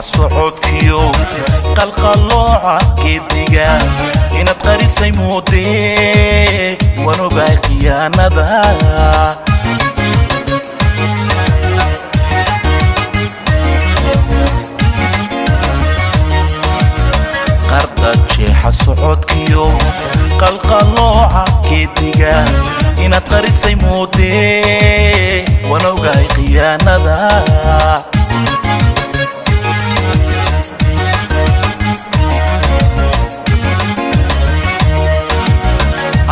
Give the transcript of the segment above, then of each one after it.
صعودكيو قلقلوعة كدقا إن تقريسي مودي وانو باقي أنا ذا قردة شيحة صعودكيو قلقلوعة كدقا إن تقريسي مودي وانو باقي أنا ذا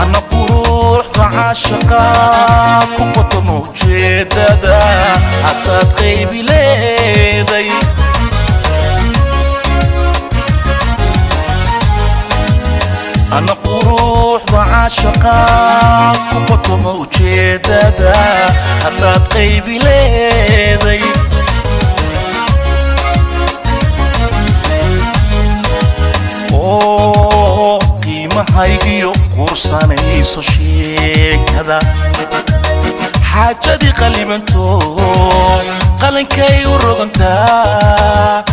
أنا بروح عاشقا كوكوتو موجودة حتى تغيبي ليدي أنا بروح عاشقا كوكوتو موجودة حتى تغيبي ليدي هايجيو قرصاني سوشي كذا حاجة دي قلبنتو قلن كي ورغنتا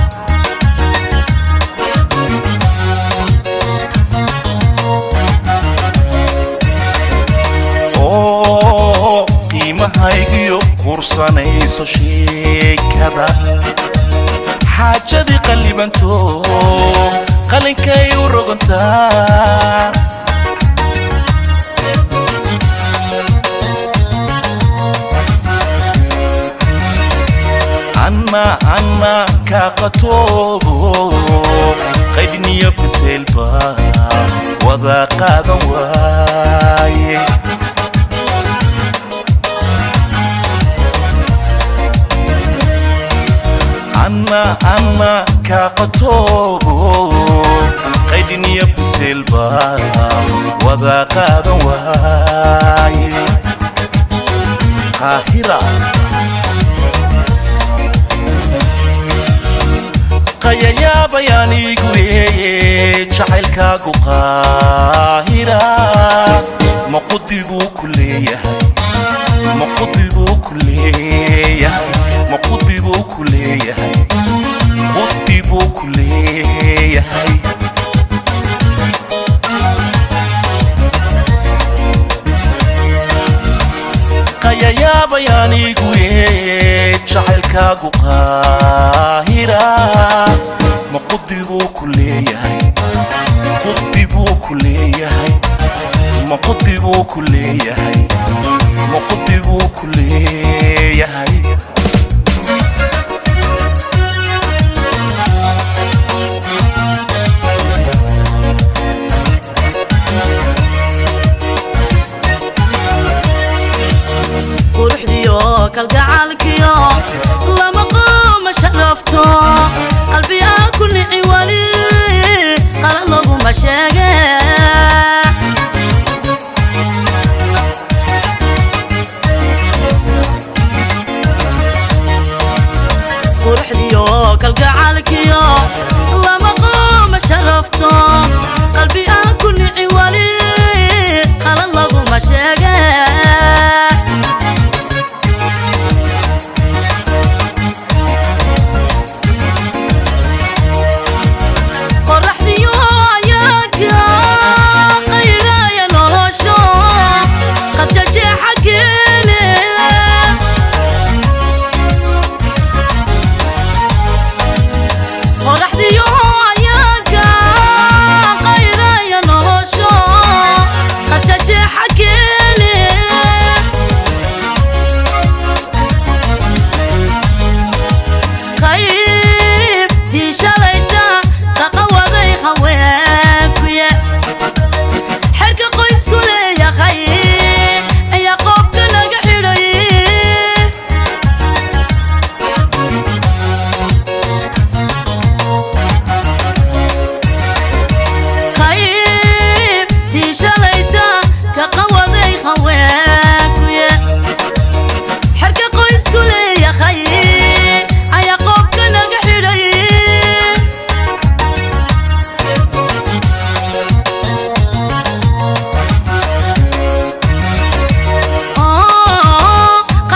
قيمة هايجيو قرصاني سوشي كذا حاجة دي قلبنتو قلن كي ورغنتا أنا كاقتوبو قيدني بسلبا وذا قادم واي أنا كاقتوبو قيدني بسلبا وذا قادم واي قاهرة قيا يا بياني قوي جعلك قاهرة مقدبو كلية مقدبو كلية مقدبو كلية قدبو كلية قيا يا بياني قوي جعلك قاهرة مقدبو كلية قدبو كلية مقدبو كلية مقدبو كلية كالقعالكيو لما قام شرفتو قلبي أكون عوالي قال الله ما شاقه فرح ديو كالقعالكيو لما قام شرفتو قلبي أكون عوالي قال الله ما شاقه tii shalayta qaqawaday haweenkuye xerka qoysku leeyahay ayaa qoobka naga xidhay tii shalayta qaqawaday haweenkuye xerka qoysku leeyahay ayaa qoobka naga xidhay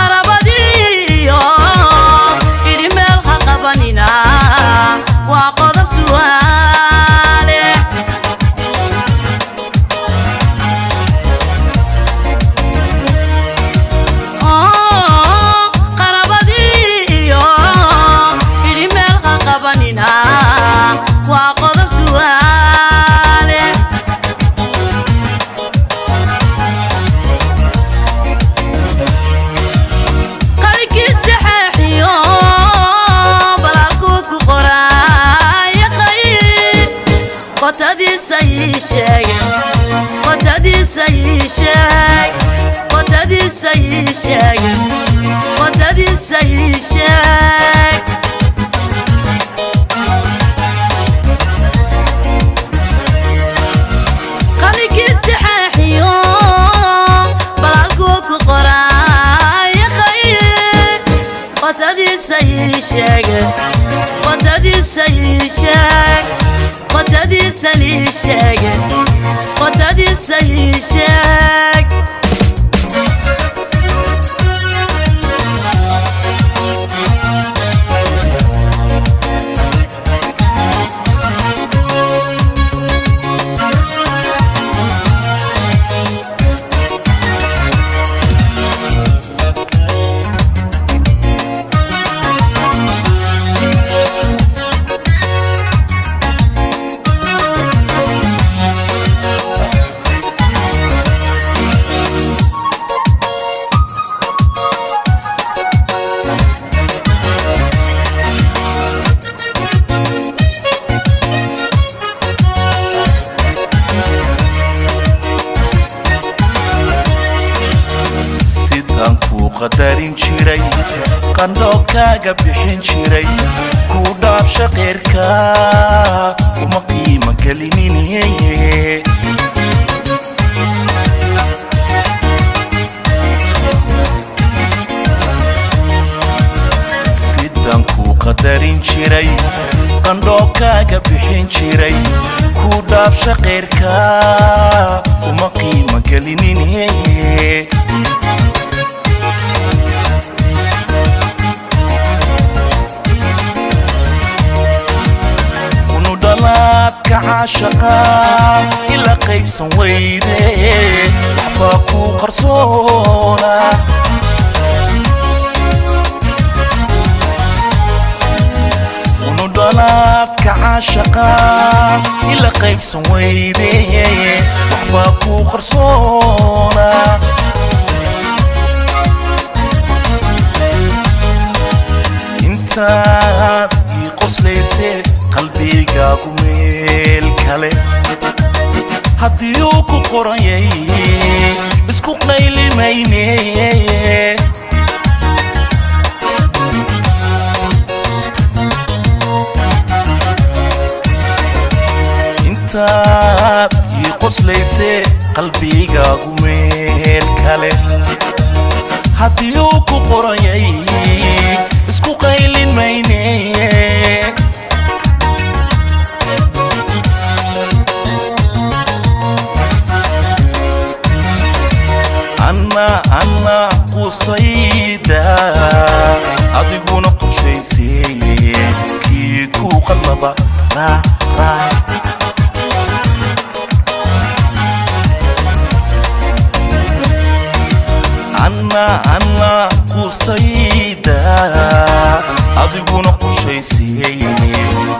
qarabadiiyo idhi meel ha qabanina waa qodob su'aale qarabadiiyo idhi meel ha qabanina waa qodob su'aale qalikii saxaaxiyo balaalkuu ku qoraayaqay qotadiisa ii sheege qotadiisa ii sheeg qotadiisa ii sheege qotadiisa ii sheeg qalikii saxaaxiyo balaalkuu ku qoraayaqay qotadiisa ii sheege qotadiisa ii sheeg qotadiisan ii sheege qotadiisa ii sheeg sidaan kuu qadarin jiray qandhoo kaaga bixin jiray kuu dhaabsha qeyrka uma qiimo gelinine sidaan kuu qadarin jiray qandhoo kaaga bixin jiray kuu dhaabsha qeyrka uma qiimo gelinine dalaadka caashaqa ila qaybsan weyde waxbaa kuu qarsoona unu dalaadka caashaqa ila qaybsan weyde waxbaa kuu qarsoona intaad ii qoslayse qalbigaagu meel kale haddii uu ku qoranyay isku qaylimayne intaad ii qoslayse qalbigaagu meel kale haddii uu ku qoranyay isku qaylimayne anna qusayda adiguna qorshaysay kii ku qalaba raac anna qusayda adiguna qorshaysay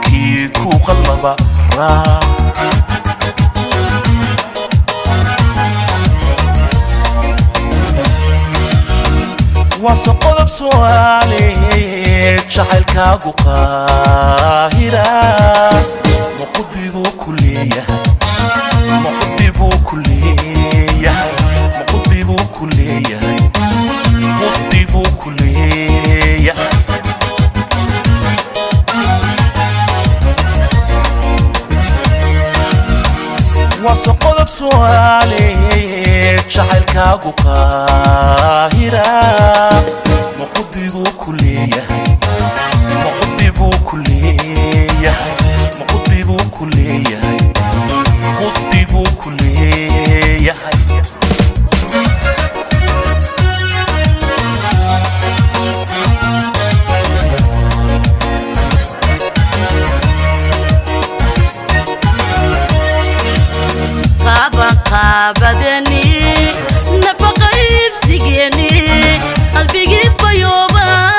kii ku qalaba raac واسقلب سؤالي jacaylkaagu qaahira muqudi buu ku leeyahay muqudi buu ku leeyahay muqudi buu ku leeyahay muqudi buu ku leeyahay وسقطب سؤالي jacaylkaagu qaahira muqudi buu ku leeyahay muqudi buu ku leeyahay muqudi buu ku leeyahay muqudi buu ku leeyahay قابدني نفقة يفسقني قلبي فيوبا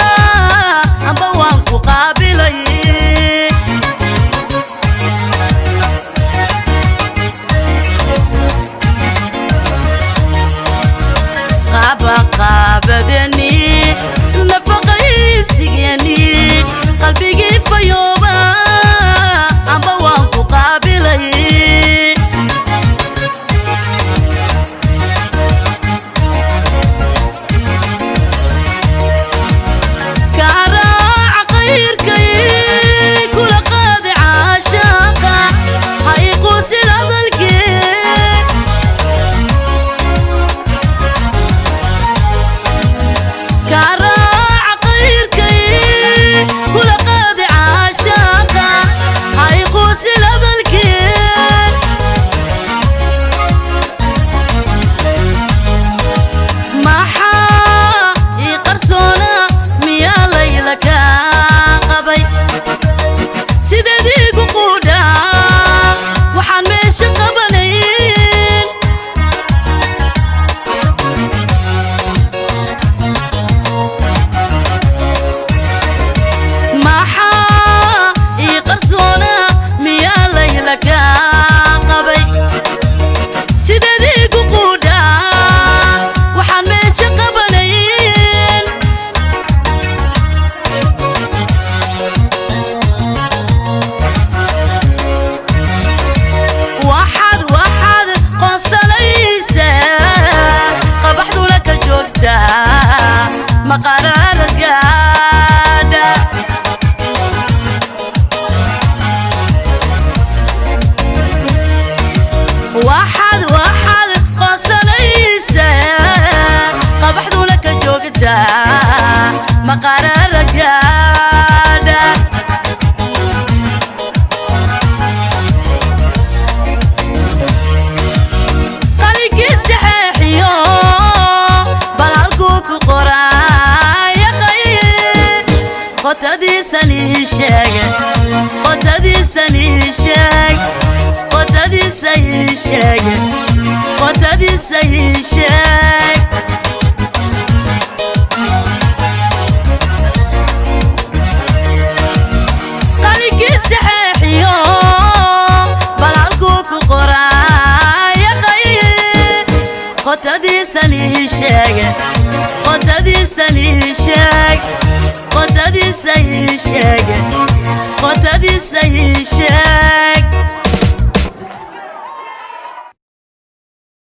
أبوانكو قابلي قابدني نفقة يفسقني قلبي فيوبا أبوانكو قابلي مقرر القادة واحد قصة ليسا قبحت لك جوقتا مقرر القادة قلق السحيح يوم بلالكوك قرآن قطدي سني شاق قطدي سني شاق قطدي سني شاق قطدي سني شاق قلق السحيح يوم بلالكوك قرايا خير قطدي سني شاق قطدي سني شاق قطدي سني شاق قطدي سني شاق